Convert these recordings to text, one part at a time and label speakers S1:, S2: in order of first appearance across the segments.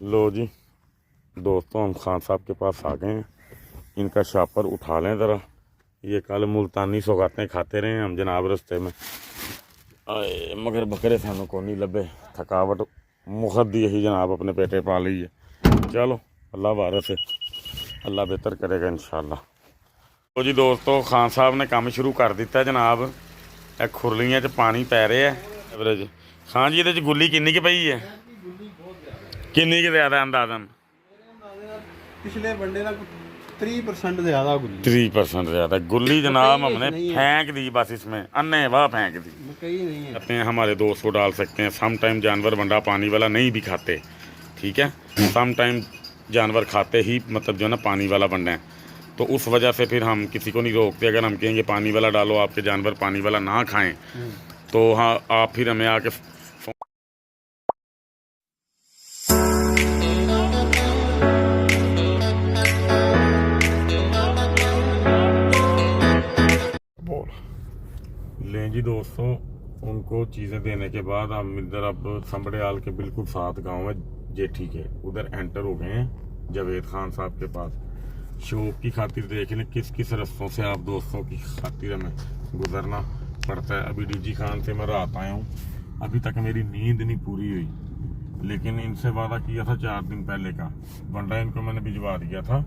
S1: लो जी दोस्तों, हम खान साहब के पास आ गए हैं। इनका शापर उठा लें ज़रा। ये कल मुल्तानी सौगातें खाते रहे हैं हम जनाब रस्ते में आए, मगर बकरे सानू को नहीं लभे। थकावट मुखद दी ही जनाब अपने पेटे पा ली है। चलो अल्लाह वारस है, अल्लाह बेहतर करेगा इंशाल्लाह। तो जी दोस्तों, खान साहब ने काम शुरू कर दिता है जनाब। ਇਹ खुरलियां च पानी पै ਰਿਹਾ है एवरेज। खान जी ਇਹਦੇ ਚ ਗੁੱਲੀ ਕਿੰਨੀ ਕੁ ਪਈ ਹੈ? किन्नी के ज्यादा अंदाजन?
S2: पिछले वनडे का 30% ज्यादा गुल्ली।
S1: 30% ज्यादा गुल्ली जनाब हमने फेंक दी, बस इसमें अन्ने वाह फेंक दी।
S2: मकई नहीं है।
S1: कहते हैं हमारे दोस्त को डाल सकते हैं। सम टाइम जानवर वंडा पानी वाला नहीं भी खाते, ठीक है। सम टाइम जानवर खाते ही, मतलब जो है ना पानी वाला वंडा है, तो उस वजह से फिर हम किसी को नहीं रोकते। अगर हम कहेंगे पानी वाला डालो, आपके जानवर पानी वाला ना खाएं, तो हाँ आप फिर हमें आके लें जी दोस्तों। उनको चीज़ें देने के बाद हम इधर अब संबड़ियाल के बिल्कुल साथ गांव है जेठी के, उधर एंटर हो गए हैं जावेद खान साहब के पास। शौक की खातिर देख लें किस किस रस्तों से आप दोस्तों की खातिर हमें गुजरना पड़ता है। अभी डीजी खान से मैं रात आया हूँ, अभी तक मेरी नींद नहीं पूरी हुई, लेकिन इनसे वादा किया था 4 दिन पहले का। वंडा इनको मैंने भिजवा दिया था,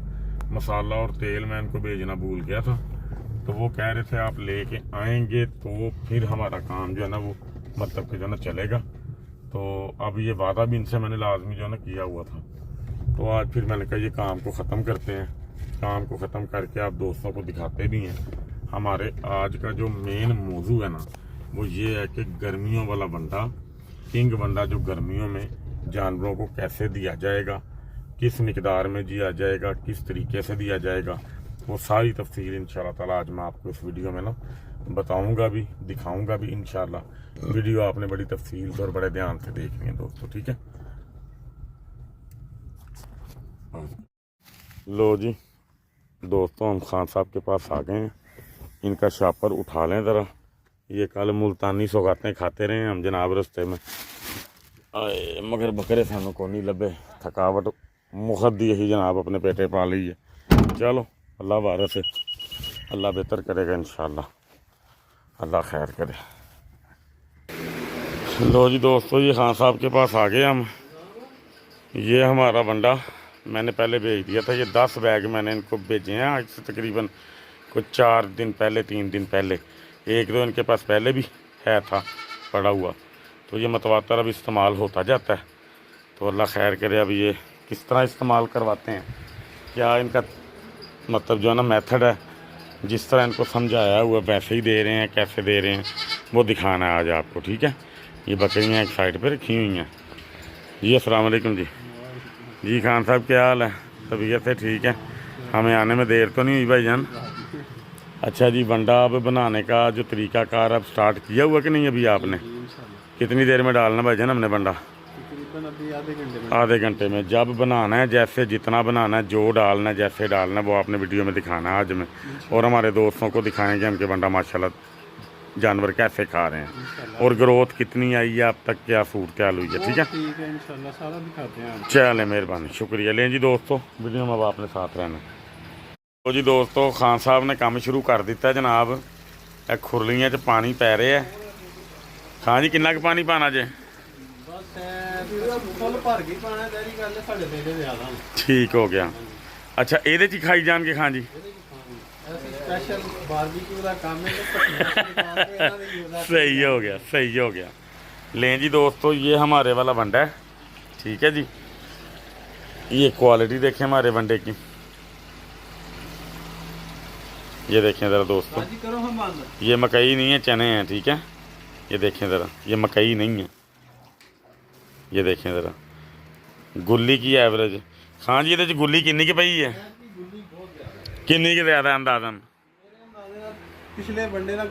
S1: मसाला और तेल मैं इनको भेजना भूल गया था। तो वो कह रहे थे आप लेके आएंगे तो फिर हमारा काम जो है ना वो मतलब कि जो है ना चलेगा। तो अब ये वादा भी इनसे मैंने लाजमी जो है ना किया हुआ था। तो आज फिर मैंने कहा ये काम को ख़त्म करते हैं। काम को ख़त्म करके आप दोस्तों को दिखाते भी हैं। हमारे आज का जो मेन मौजू है ना वो ये है कि गर्मियों वाला वंडा, किंग वंडा, जो गर्मियों में जानवरों को कैसे दिया जाएगा, किस मिकदार में दिया जाएगा, किस तरीके से दिया जाएगा, वो सारी तफसील इंशाल्लाह ताला आज मैं आपको इस वीडियो में ना बताऊंगा भी, दिखाऊंगा भी इंशाल्लाह। वीडियो आपने बड़ी तफसील से और बड़े ध्यान से देखनी है दोस्तों, ठीक है। लो जी दोस्तों, हम खान साहब के पास आ गए हैं। इनका शापर उठा लें ज़रा। ये कल मुल्तानी सौगातें खाते रहे हैं हम जनाब रस्ते में आए, मगर बकरे सानू को नहीं लभे। थकावट मुखद दी ही जनाब अपने पेटे पा ली है। चलो अल्लाह वारस है, अल्लाह बेहतर करेगा इंशाल्लाह, अल्लाह खैर करे। लो जी दोस्तों, ये खान साहब के पास आ गए हम। ये हमारा वंडा मैंने पहले भेज दिया था। ये 10 बैग मैंने इनको भेजे हैं आज से तकरीबन कुछ 4 दिन पहले, 3 दिन पहले। एक दो इनके पास पहले भी है था पड़ा हुआ, तो ये मतवातर अब इस्तेमाल होता जाता है। तो अल्लाह खैर करे। अब ये किस तरह इस्तेमाल करवाते हैं, क्या इनका मतलब जो है ना मेथड है, जिस तरह इनको समझाया हुआ वैसे ही दे रहे हैं, कैसे दे रहे हैं वो दिखाना है आज आपको, ठीक है। ये बकरियाँ एक साइड पे रखी हुई हैं जी। अस्सलाम वालेकुम जी। जी खान साहब क्या हाल है? तबीयत है ठीक है? हमें आने में देर तो नहीं हुई भाईजान? अच्छा जी, वंडा अब बनाने का जो तरीकाकार अब स्टार्ट किया हुआ कि नहीं अभी आपने? कितनी देर में डालना भाईजान हमने वंडा? आधे घंटे में। जब बनाना है, जैसे जितना बनाना है, जो डालना है, जैसे डालना है, वो आपने वीडियो में दिखाना है आज में। और हमारे दोस्तों को दिखाएंगे हम कि वंडा माशाल्लाह जानवर कैसे खा रहे हैं और ग्रोथ कितनी आई है अब तक, क्या सूरत क्या हुई है, ठीक है।
S2: इंशाल्लाह सारा दिखाते हैं।
S1: चले मेहरबानी, शुक्रिया। लें जी दोस्तों, वीडियो में अब आपने साथ रहना। तो जी दोस्तों, खान साहब ने काम शुरू कर दिता है जनाब। ਇਹ खुरलियां च पानी पै रहा है। खान जी कितना पानी पाना जे? ठीक हो गया। अच्छा ਇਹਦੇ 'ਚ ਹੀ ਖਾਈ ਜਾਣਗੇ ਖਾਨ जी? सही हो गया, सही हो गया। लें जी दोस्तों, ये हमारे वाला वंडा है, ठीक है जी। ये क्वालिटी देखें हमारे वंडे की, ये देखें ज़रा दोस्तों। ये मकई नहीं है, चने हैं, ठीक है। ये देखें ज़रा, ये मकई नहीं है। ये देखें ज़रा गुल्ली की एवरेज। हाँ जी, ये गुल्ली किन्नी की पई है? किन्नी के ज़्यादा अंदाजन?
S2: पिछले वनडे का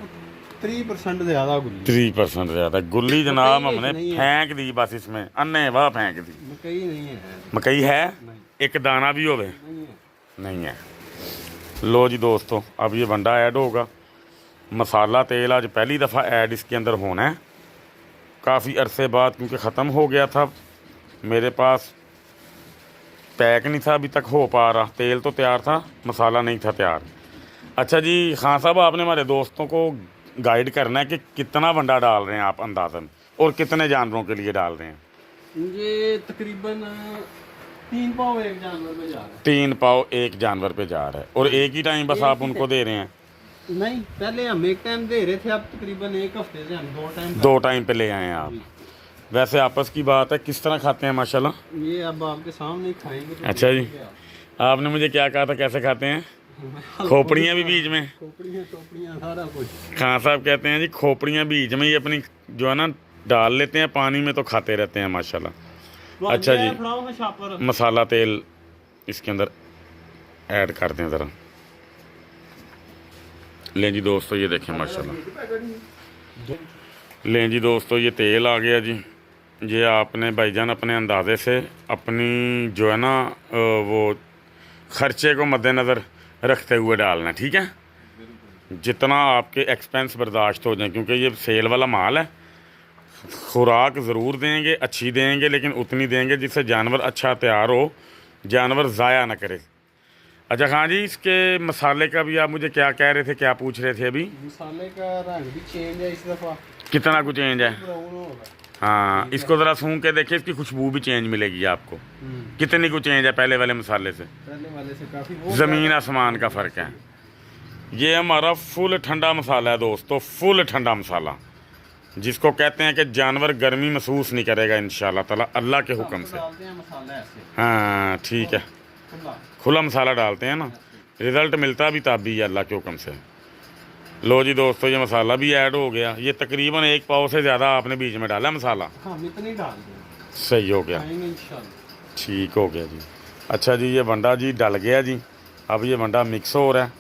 S2: 30% ज्यादा गुल्ली।
S1: 30% ज़्यादा गुल्ली जनाब हमने फेंक दी, बस इसमें अन्ने वाह फेंक दी।
S2: मकई नहीं है।
S1: मकई है? एक दाना भी होवे? नहीं है। लो जी दोस्तों, अब ये वंडा ऐड होगा। मसाला तेल आज पहली दफ़ा ऐड इसके अंदर होना है, काफ़ी अरसे बाद, क्योंकि ख़त्म हो गया था मेरे पास। पैक नहीं था अभी तक हो पा रहा, तेल तो तैयार था, मसाला नहीं था तैयार। अच्छा जी खान साहब, आपने हमारे दोस्तों को गाइड करना है कि कितना बंडा डाल रहे हैं आप अंदाज़न, और कितने जानवरों के लिए डाल रहे हैं?
S2: ये तकरीबन 3 पाव एक जानवर पे जा रहा है।
S1: 3 पाव एक जानवर पे जा रहा है, और एक ही टाइम बस आप उनको दे रहे हैं?
S2: नहीं, पहले हम एक टाइम दे रहे थे, अब तकरीबन एक हफ्ते से हम
S1: 2 टाइम पे ले आए हैं आप। वैसे आपस की बात है, किस तरह खाते हैं माशाल्लाह?
S2: ये अब आपके सामने ही खाएंगे तो
S1: अच्छा जी, आपने मुझे क्या कहा था कैसे खाते हैं? खोपड़ियाँ भी बीच में?
S2: खोपड़ियाँ सारा कुछ।
S1: खान साहब कहते हैं जी खोपड़ियाँ बीच में ही अपनी जो है ना डाल लेते हैं पानी में, तो खाते रहते हैं माशाल्लाह। अच्छा जी, मसाला तेल इसके अंदर ऐड कर दें ज़रा। लें जी दोस्तों, ये देखें माशाल्लाह। लें जी दोस्तों, ये तेल आ गया जी। ये आपने भाईजान अपने अंदाजे से अपनी जो है ना वो ख़र्चे को मद्देनज़र रखते हुए डालना, ठीक है? जितना आपके एक्सपेंस बर्दाश्त हो जाए, क्योंकि ये सेल वाला माल है। खुराक ज़रूर देंगे, अच्छी देंगे, लेकिन उतनी देंगे जिससे जानवर अच्छा तैयार हो, जानवर ज़ाया ना करे। अच्छा खान जी, इसके मसाले का भी आप मुझे क्या कह रहे थे, क्या पूछ रहे थे अभी?
S2: मसाले का रंग भी चेंज है इस दफ़ा।
S1: कितना कुछ चेंज है? हाँ, इसको ज़रा सूंघ के देखिए, इसकी खुशबू भी चेंज मिलेगी आपको। कितनी कुछ चेंज है पहले वाले मसाले से?
S2: पहले वाले से काफ़ी
S1: ज़मीन आसमान का फ़र्क है। ये हमारा फुल ठंडा मसाला है दोस्तों, फुल ठंडा मसाला, जिसको कहते हैं कि जानवर गर्मी महसूस नहीं करेगा इंशाल्लाह ताला, अल्लाह के हुक्म से। हाँ ठीक है, खुला मसाला डालते हैं ना, रिज़ल्ट मिलता भी तभी है अल्लाह के हुक्म से। लो जी दोस्तों, ये मसाला भी ऐड हो गया। ये तकरीबन 1 पाव से ज़्यादा आपने बीच में डाला मसाला।
S2: हाँ, इतनी डाल दें,
S1: सही हो गया, ठीक हो गया जी। अच्छा जी, ये बंडा जी डल गया जी। अब ये बंडा मिक्स हो रहा है,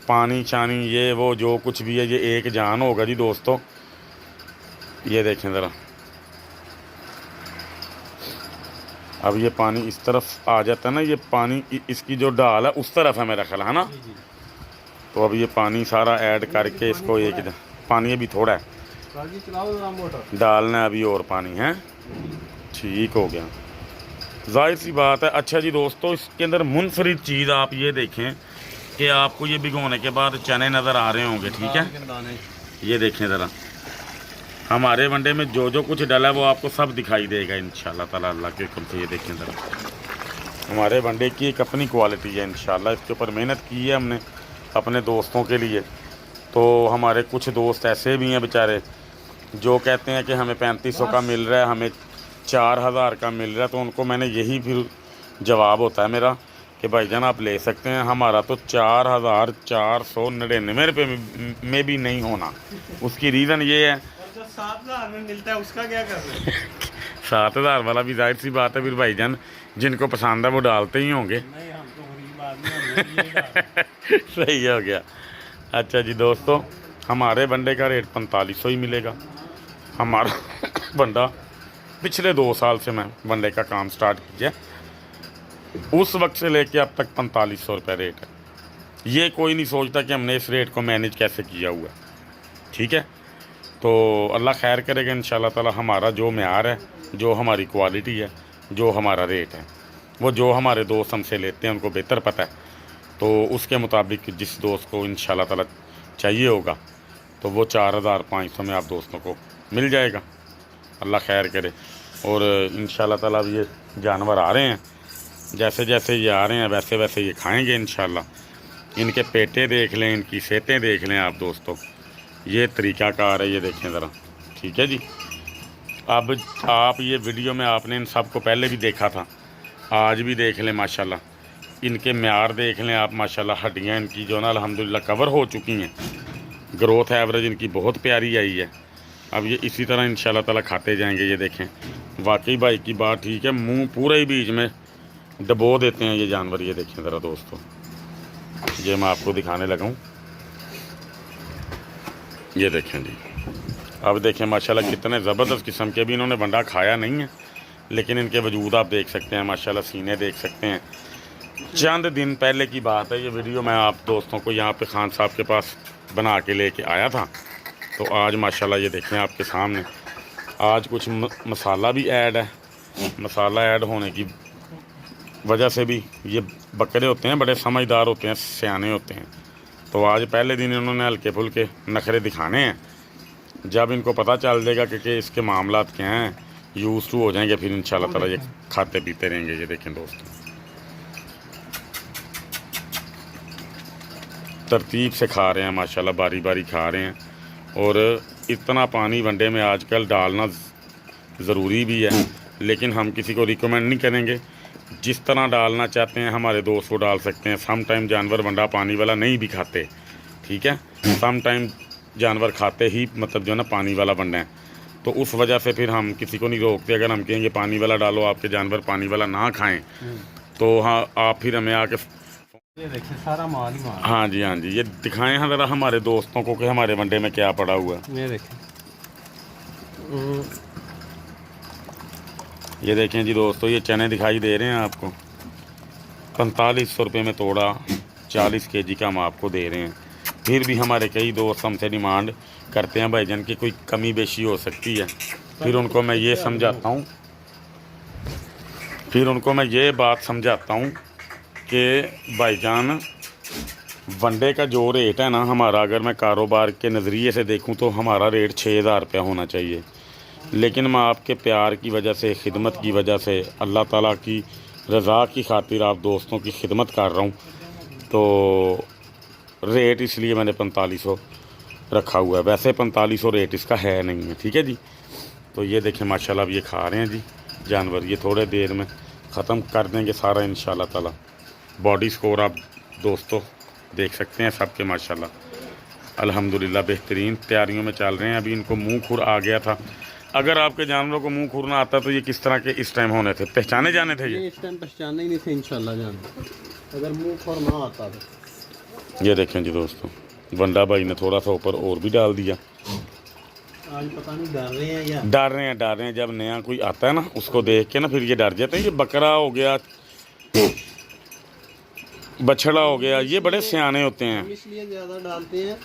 S1: पानी शानी ये वो जो कुछ भी है, ये एक जान होगा जी दोस्तों। ये देखें ज़रा, अब ये पानी इस तरफ आ जाता है ना, ये पानी इसकी जो डाल है उस तरफ है मेरा ख्याल है ना। तो अब ये पानी सारा ऐड करके इसको एक पानी अभी थोड़ा है डालना है, अभी और पानी है, ठीक हो गया, जाहिर सी बात है। अच्छा जी दोस्तों, इसके अंदर मुनफरिद चीज़ आप ये देखें कि आपको ये भिगोने के बाद चने नज़र आ रहे होंगे, ठीक है? ये देखें ज़रा, हमारे वनडे में जो जो कुछ डाला है वो आपको सब दिखाई देगा इंशाल्लाह ताला, अल्लाह के हुक्म से। ये देखें ज़रा, हमारे वनडे की एक अपनी क्वालिटी है इंशाल्लाह, इसके ऊपर मेहनत की है हमने अपने दोस्तों के लिए। तो हमारे कुछ दोस्त ऐसे भी हैं बेचारे जो कहते हैं कि हमें 3500 का मिल रहा है, हमें 4000 का मिल रहा है, तो उनको मैंने यही फिर जवाब होता है मेरा कि भाईजान आप ले सकते हैं, हमारा तो 4499 रुपये में भी नहीं होना। उसकी रीज़न ये है
S2: 7000 में मिलता है, उसका क्या कर रहे हैं?
S1: 7000 वाला भी जाहिर सी बात है फिर भाईजान जिनको पसंद है वो डालते ही होंगे।
S2: नहीं, हम तो गरीब आदमी।
S1: सही हो गया। अच्छा जी दोस्तों, हमारे बंडे का रेट 4500 ही मिलेगा। हमारा बंडा पिछले 2 साल से मैं बंडे का काम स्टार्ट किया, उस वक्त से लेके अब तक 4500 रुपये रेट है। ये कोई नहीं सोचता कि हमने इस रेट को मैनेज कैसे किया हुआ, ठीक है? तो अल्लाह खैर करेगा इंशाल्लाह ताला। हमारा जो मेयार है, जो हमारी क्वालिटी है, जो हमारा रेट है, वो जो हमारे दोस्त हमसे लेते हैं उनको बेहतर पता है। तो उसके मुताबिक जिस दोस्त को इंशाल्लाह ताला चाहिए होगा तो वो 4500 में आप दोस्तों को मिल जाएगा, अल्लाह खैर करे। और इंशाल्लाह ताला अब ये जानवर आ रहे हैं, जैसे जैसे ये आ रहे हैं वैसे वैसे ये खाएंगे इंशाल्लाह। इनके पेटे देख लें, इनकी सेहतें देख लें आप दोस्तों, ये तरीक़ाकार है, ये देखें ज़रा, ठीक है जी। अब आप ये वीडियो में आपने इन सब को पहले भी देखा था, आज भी देख लें माशाल्लाह, इनके म्यार देख लें आप माशाल्लाह। हड्डियाँ इनकी जो ना अल्हम्दुलिल्लाह कवर हो चुकी हैं, ग्रोथ एवरेज इनकी बहुत प्यारी आई है। अब ये इसी तरह इंशाल्लाह ताला खाते जाएंगे। ये देखें, वाकई भाई की बात ठीक है, मुंह पूरे ही बीच में डबो देते हैं ये जानवर। ये देखें ज़रा दोस्तों, ये मैं आपको दिखाने लगा हूँ, ये देखें जी। अब देखें माशाल्लाह कितने ज़बरदस्त किस्म के, भी इन्होंने बंडा खाया नहीं है लेकिन इनके वजूद आप देख सकते हैं माशाल्लाह, सीने देख सकते हैं। चंद दिन पहले की बात है, ये वीडियो मैं आप दोस्तों को यहाँ पे खान साहब के पास बना के लेके आया था। तो आज माशाल्लाह ये देखें आपके सामने, आज कुछ मसाला भी ऐड है। मसाला ऐड होने की वजह से भी ये बकरे होते हैं बड़े समझदार होते हैं, सियाने होते हैं। तो आज पहले दिन इन्होंने हल्के फुल्के नखरे दिखाने हैं। जब इनको पता चल जाएगा कि इसके मामलात क्या हैं, यूज़ टू हो जाएंगे, फिर इंशाल्लाह ताला ये खाते पीते रहेंगे। ये देखें दोस्तों, तरतीब से खा रहे हैं माशाल्लाह, बारी बारी खा रहे हैं। और इतना पानी वनडे में आजकल डालना ज़रूरी भी है, लेकिन हम किसी को रिकमेंड नहीं करेंगे। जिस तरह डालना चाहते हैं हमारे दोस्त वो डाल सकते हैं। सम टाइम जानवर वंडा पानी वाला नहीं भी खाते, ठीक है। सम टाइम जानवर खाते ही मतलब जो है ना पानी वाला वंडा है, तो उस वजह से फिर हम किसी को नहीं रोकते। अगर हम कहेंगे पानी वाला डालो, आपके जानवर पानी वाला ना खाएं, तो हाँ आप फिर हमें आके
S2: ये देखिए सारा माल ही माल।
S1: हाँ जी, हाँ जी, ये दिखाएं हैं ज़रा हमारे दोस्तों को कि हमारे वनडे में क्या पड़ा हुआ है।
S2: ये देखिए,
S1: ये देखें जी दोस्तों, ये चने दिखाई दे रहे हैं आपको, 4500 रुपये में तोड़ा, 40 kg का हम आपको दे रहे हैं। फिर भी हमारे कई दोस्त हमसे डिमांड करते हैं भाईजान की कोई कमी बेशी हो सकती है। फिर उनको मैं ये समझाता हूँ, बात समझाता हूँ कि भाईजान वनडे का जो रेट है ना हमारा, अगर मैं कारोबार के नज़रिए से देखूँ तो हमारा रेट 6000 रुपया होना चाहिए। लेकिन मैं आपके प्यार की वजह से, खिदमत की वजह से, अल्लाह ताला की रज़ा की खातिर आप दोस्तों की खिदमत कर रहा हूँ, तो रेट इसलिए मैंने 4500 रखा हुआ है। वैसे 4500 रेट इसका है नहीं है, ठीक है जी। तो ये देखें माशाल्लाह, अब ये खा रहे हैं जी जानवर। ये थोड़े देर में ख़त्म कर देंगे सारा इंशाल्लाह ताला। बॉडी स्कोर आप दोस्तों देख सकते हैं सबके माशाल्लाह अल्हम्दुलिल्लाह बेहतरीन तैयारियों में चल रहे हैं। अभी इनको मुंह खुर आ गया था। अगर आपके जानवरों को मुंह खुर ना आता तो ये किस तरह के इस टाइम होने थे, पहचाने जाने थे? ये
S2: इस टाइम पहचाने ही नहीं थे इंशाल्लाह जानवर, अगर मुंह खुर ना आता तो।
S1: ये देखें जी दोस्तों, वंडा भाई ने थोड़ा सा ऊपर और भी डाल दिया।
S2: आज पता नहीं डर रहे हैं या
S1: डर रहे हैं। जब नया कोई आता है ना उसको देख के ना फिर ये डर जाते हैं। ये बकरा हो गया, बछड़ा हो गया, ये बड़े सियाने होते हैं,
S2: इसलिए ज्यादा डालते हैं।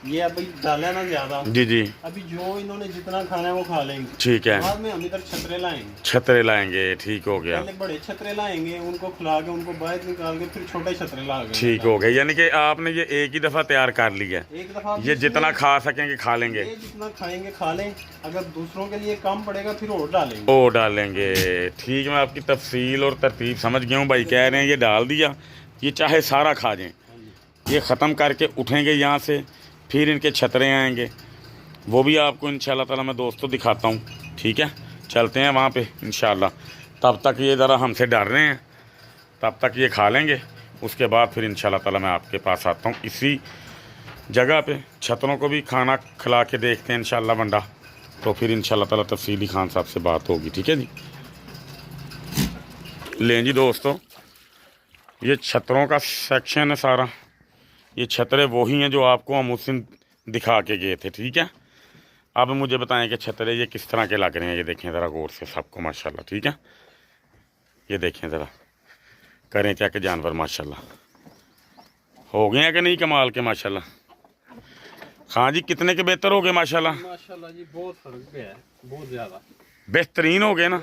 S2: ये अभी डाला ना ज्यादा
S1: जी जी।
S2: अभी जो इन्होंने जितना खाना है वो खा लेंगे,
S1: ठीक है।
S2: बाद में हम इधर
S1: छतरे लाएंगे, ठीक हो गया।
S2: पहले बड़े छतरे लाएंगे, उनको खिला के उनको बाहर निकाल के फिर छोटे छतरे ला के,
S1: ठीक हो गया। यानी कि आपने ये एक ही दफ़ा तैयार कर लिया,
S2: एक दफा
S1: ये जितना खा सकेंगे खा लेंगे।
S2: ये जितना खाएंगे खा लें, अगर दूसरों के लिए कम पड़ेगा फिर और डालेंगे।
S1: ठीक। मैं आपकी तफसील और तरतीब समझ गया हूँ। भाई कह रहे हैं ये डाल दिया, ये चाहे सारा खा जाएं, ये ख़त्म करके उठेंगे यहाँ से, फिर इनके छतरे आएंगे, वो भी आपको इंशाल्लाह ताला मैं दोस्तों दिखाता हूँ, ठीक है। चलते हैं वहाँ पे इंशाल्लाह। तब तक ये ज़रा हमसे डर रहे हैं, तब तक ये खा लेंगे, उसके बाद फिर इंशाल्लाह ताला मैं आपके पास आता हूँ इसी जगह पे। छतरों को भी खाना खिला के देखते हैं इंशाल्लाह वंडा, तो फिर इंशाल्लाह ताला तफसीली खान साहब से बात होगी, ठीक है जी। लें जी दोस्तों, ये छतरों का सेक्शन है सारा। ये छतरे वही हैं जो आपको हम उस दिन दिखा के गए थे, ठीक है। अब मुझे बताएं कि छतरे ये किस तरह के लग रहे हैं। ये देखें ज़रा गौर से सबको माशाल्लाह, ठीक है। ये देखें ज़रा, करें क्या कि जानवर माशाल्लाह हो गए हैं कि नहीं कमाल के माशाल्लाह। हाँ जी, कितने के बेहतर हो गए माशाल्लाह?
S2: माशाल्लाह जी बहुत फर्क गया है, बहुत ज़्यादा
S1: बेहतरीन हो गए ना।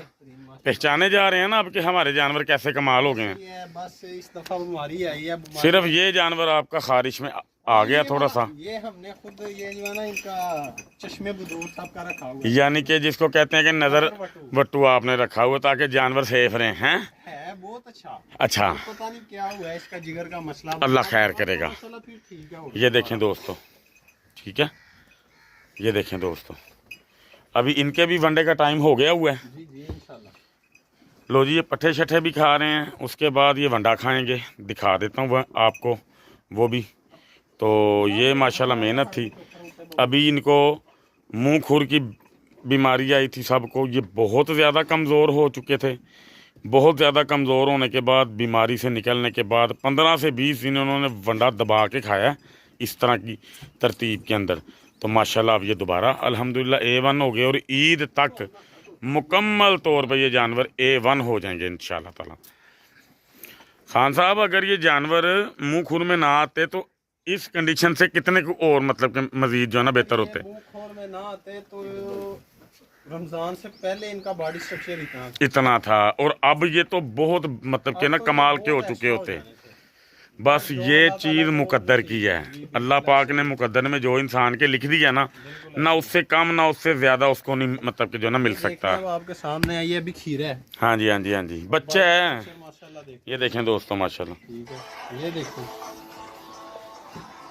S1: पहचाने जा रहे हैं ना अब कि हमारे जानवर कैसे कमाल हो गए हैं।
S2: बस इस दफ़ा बीमारी आई है।
S1: सिर्फ ये जानवर आपका खारिश में आ गया थोड़ा सा।
S2: ये हमने खुद ये जो है ना इनका चश्मे बुदूर साहब का रखा हुआ है,
S1: यानी कि जिसको कहते हैं कि नज़र वट्टू आपने रखा हुआ ताकि जानवर सेफ रहे हैं।
S2: है बहुत अच्छा।
S1: अच्छा,
S2: पता नहीं क्या हुआ है, इसका जिगर का मसला,
S1: अल्लाह खैर करेगा।
S2: फिर ठीक है।
S1: ये देखें दोस्तों, ठीक है। ये देखें दोस्तों, अभी इनके भी वनडे का टाइम हो गया हुआ है।
S2: जी जी इंशाल्लाह।
S1: लो जी, ये पट्ठे शट्ठे भी खा रहे हैं, उसके बाद ये वंडा खाएंगे। दिखा देता हूँ आपको वो भी। तो ये माशाल्लाह मेहनत थी। अभी इनको मुंह खुर की बीमारी आई थी सबको। ये बहुत ज़्यादा कमज़ोर हो चुके थे। बहुत ज़्यादा कमज़ोर होने के बाद, बीमारी से निकलने के बाद 15 से 20 दिन उन्होंने वंडा दबा के खाया इस तरह की तरतीब के अंदर। तो माशाल्लाह अब ये दोबारा अल्हम्दुलिल्लाह A1 हो गए और ईद तक मुकम्मल तौर पे ये जानवर A1 हो जाएंगे इंशाल्लाह ताला। खान साहब, अगर ये जानवर मुंह खुर में ना आते तो इस कंडीशन से कितने को और मतलब कि मजीद जो है ना बेहतर होते?
S2: मुंह खोर में ना आते तो रमजान से पहले इनका बॉडी स्ट्रक्चर
S1: इतना था, और अब ये तो बहुत मतलब कि ना कमाल के हो चुके होते। बस ये चीज़ मुकद्दर की है, अल्लाह पाक ने मुकद्दर में जो इंसान के लिख दिया ना, ना उससे कम ना उससे ज़्यादा उसको नहीं मतलब कि जो ना मिल सकता।
S2: आपके सामने आई है, अभी खीरा है।
S1: हाँ जी, हाँ जी, हाँ जी, बच्चा है।
S2: माशाल्लाह
S1: ये देखें दोस्तों माशाल्लाह,
S2: ठीक है, ये देखो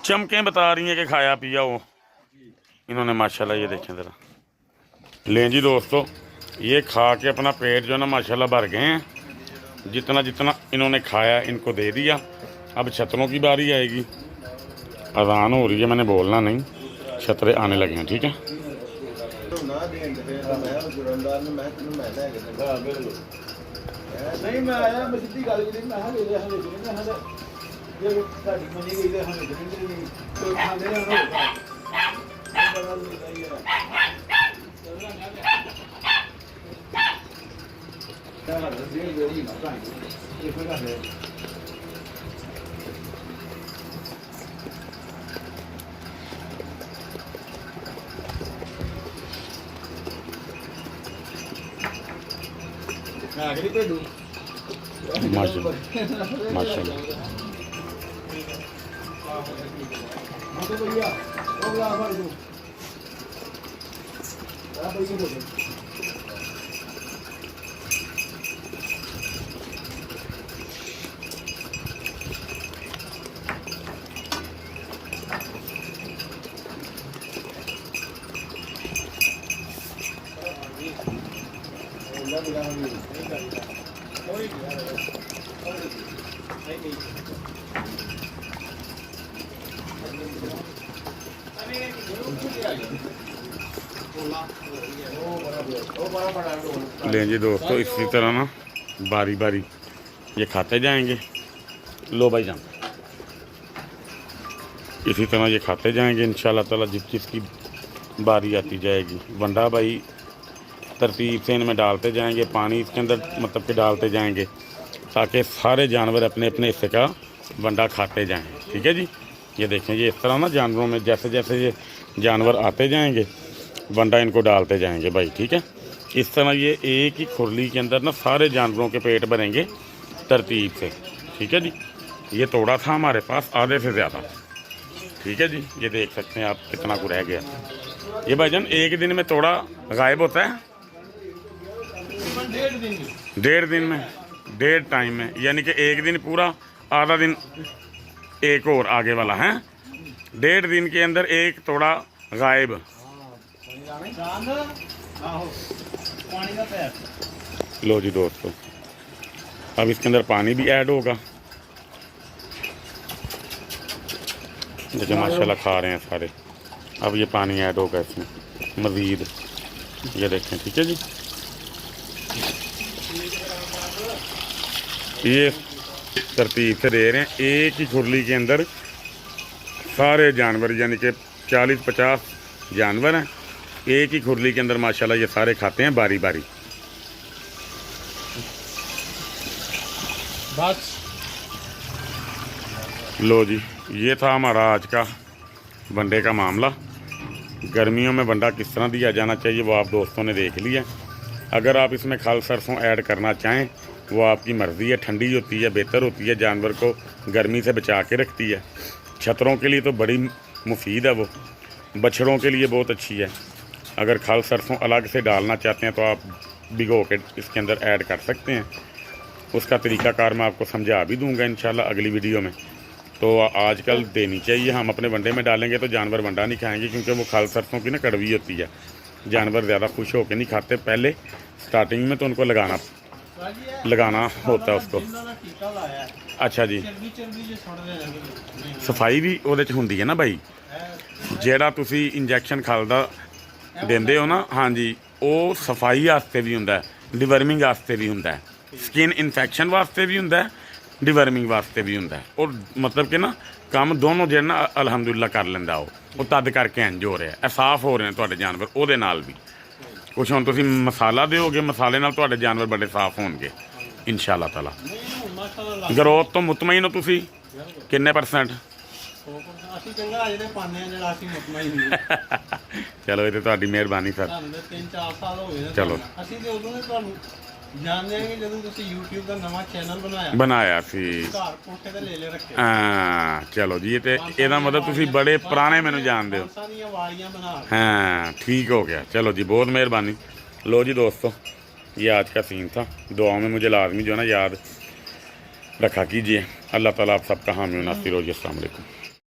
S1: चमकें बता रही हैं कि खाया पिया हो इन्होंने माशाल्लाह। ये देखें ज़रा, लें जी दोस्तों, ये खा के अपना पेट जो ना माशाल्लाह भर गए हैं। जितना जितना इन्होंने खाया इनको दे दिया। अब छतरों की बारी आएगी, अजान हो रही है, मैंने बोलना नहीं, छतरे आने लगे हैं, ठीक है।
S2: नहीं मैं आया, मैं सीधी गल करी, मैं ले ले हमें ये साडी मनी गई है, हमें नहीं तो खाने ना
S1: माशाल्लाह माशाल्लाह। लें जी दोस्तों, इसी तरह ना बारी बारी ये खाते जाएंगे। लो भाई जान, इसी तरह ये खाते जाएंगे इंशाल्लाह ताला। जिस जिसकी बारी आती जाएगी, वंडा भाई तरतीब से इनमें डालते जाएंगे, पानी इसके अंदर मतलब कि डालते जाएंगे, ताकि सारे जानवर अपने अपने हिस्से का वंडा खाते जाएं, ठीक है जी। ये देखें, ये इस तरह ना जानवरों में जैसे जैसे ये जानवर आते जाएंगे वंडा इनको डालते जाएंगे भाई, ठीक है। इस तरह ये एक ही खुरली के अंदर ना सारे जानवरों के पेट भरेंगे तरतीब से, ठीक है जी। ये तोड़ा था हमारे पास आधे से ज़्यादा, ठीक है जी। ये देख सकते हैं आप कितना को रह गया। ये भाईजान एक दिन में तोड़ा गायब होता है, 1.5 दिन में, 1.5 टाइम में, यानी कि एक दिन पूरा, आधा दिन एक और आगे वाला है। 1.5 दिन के अंदर एक तोड़ा गायब। लो जी दोस्तों, अब इसके अंदर पानी भी ऐड होगा। देखिए माशाल्लाह खा रहे हैं सारे। अब ये पानी ऐड होगा इसमें मज़ीद, ये देखें, ठीक है जी। ये तरतीब से दे रहे हैं, एक ही खुरली के अंदर सारे जानवर, यानी कि 40-50 जानवर हैं एक ही खुरली के अंदर माशाल्लाह। ये सारे खाते हैं बारी बारी।
S2: बस
S1: लो जी, ये था हमारा आज का वनडे का मामला। गर्मियों में वनडा किस तरह दिया जाना चाहिए वो आप दोस्तों ने देख लिया। अगर आप इसमें खल सरसों ऐड करना चाहें वो आपकी मर्ज़ी है। ठंडी होती है, बेहतर होती है, जानवर को गर्मी से बचा के रखती है। छतरों के लिए तो बड़ी मुफीद है, वो बछड़ों के लिए बहुत अच्छी है। अगर खल सरसों अलग से डालना चाहते हैं तो आप भिगो के इसके अंदर ऐड कर सकते हैं। उसका तरीक़ाकार मैं आपको समझा भी दूंगा इंशाल्लाह अगली वीडियो में। तो आजकल देनी चाहिए। हम अपने वनडे में डालेंगे तो जानवर वनडा नहीं खाएंगे, क्योंकि वो खल सरसों की ना कड़वी होती है, जानवर ज़्यादा खुश होकर नहीं खाते। पहले स्टार्टिंग में तो उनको लगाना होता है उसको। अच्छा जी, सफाई भी ਉਹਦੇ 'ਚ ਹੁੰਦੀ है ना भाई। ਜਿਹੜਾ ਤੁਸੀਂ ਇੰਜੈਕਸ਼ਨ ਖਲ ਦਾ ਦਿੰਦੇ ਹੋ ਨਾ, ਹਾਂਜੀ, ਉਹ ਸਫਾਈ ਵਾਸਤੇ ਵੀ ਹੁੰਦਾ, ਡਿਵਰਮਿੰਗ ਵਾਸਤੇ ਵੀ ਹੁੰਦਾ, ਸਕਿਨ ਇਨਫੈਕਸ਼ਨ ਵਾਸਤੇ ਵੀ ਹੁੰਦਾ, ਡਿਵਰਮਿੰਗ ਵਾਸਤੇ ਵੀ ਹੁੰਦਾ। ਔਰ ਮਤਲਬ ਕਿ ਨਾ ਕੰਮ ਦੋਨੋਂ ਜਿਹੜਾ ਨਾ ਅਲਹਮਦੁਲਿਲਾ ਕਰ ਲੈਂਦਾ ਉਹ ਤਦ ਕਰਕੇ ਇੰਜ ਹੋ ਰਿਹਾ। ਇਹ ਸਾਫ਼ ਹੋ ਰਹੇ ਨੇ ਤੁਹਾਡੇ ਜਾਨਵਰ ਉਹਦੇ ਨਾਲ ਵੀ। ਕੁਛ ਹੁਣ ਤੁਸੀਂ ਮਸਾਲਾ ਦਿਓਗੇ, ਮਸਾਲੇ ਨਾਲ ਤੁਹਾਡੇ ਜਾਨਵਰ ਬੜੇ ਸਾਫ਼ ਹੋਣਗੇ इंशाल्लाह ताला। ग्रोथ तो मुतमईन हो तुसी किन्ने %? ਚਲੋ ਇਹ ਤੇ ਤੁਹਾਡੀ ਮਿਹਰਬਾਨੀ ਸਰ।
S3: ਤੁਹਾਨੂੰ ਤਾਂ 3-4 ਸਾਲ ਹੋ ਗਏ ਨੇ
S1: ਚਲੋ।
S3: ਅਸੀਂ ਤੇ ਉਦੋਂ ਦੇ ਤੁਹਾਨੂੰ ਜਾਣਦੇ ਹਾਂ ਕਿ ਜਦੋਂ ਤੁਸੀਂ YouTube ਦਾ ਨਵਾਂ ਚੈਨਲ
S1: ਬਣਾਇਆ ਸੀ।
S3: ਘਰ ਕੋਠੇ ਤੇ ਲੈ ਰੱਖੇ।
S1: ਹਾਂ ਚਲੋ ਜੀ, ਇਹ ਤੇ ਇਹਦਾ ਮਤਲਬ ਤੁਸੀਂ ਬੜੇ ਪੁਰਾਣੇ ਮੈਨੂੰ ਜਾਣਦੇ ਹੋ।
S3: ਬਾਂਸਾਂ ਦੀਆਂ ਵਾਲੀਆਂ ਬਣਾ ਕੇ।
S1: हाँ ठीक हो गया। चलो जी बहुत मेहरबानी। लो जी दोस्तों, ये आज का सीन था। दुआओं में मुझे लाजमी जो है ना याद रखा कीजिए। अल्लाह ताला आप सबका हामी नासिर हो जी। अस्सलाम वालेकुम।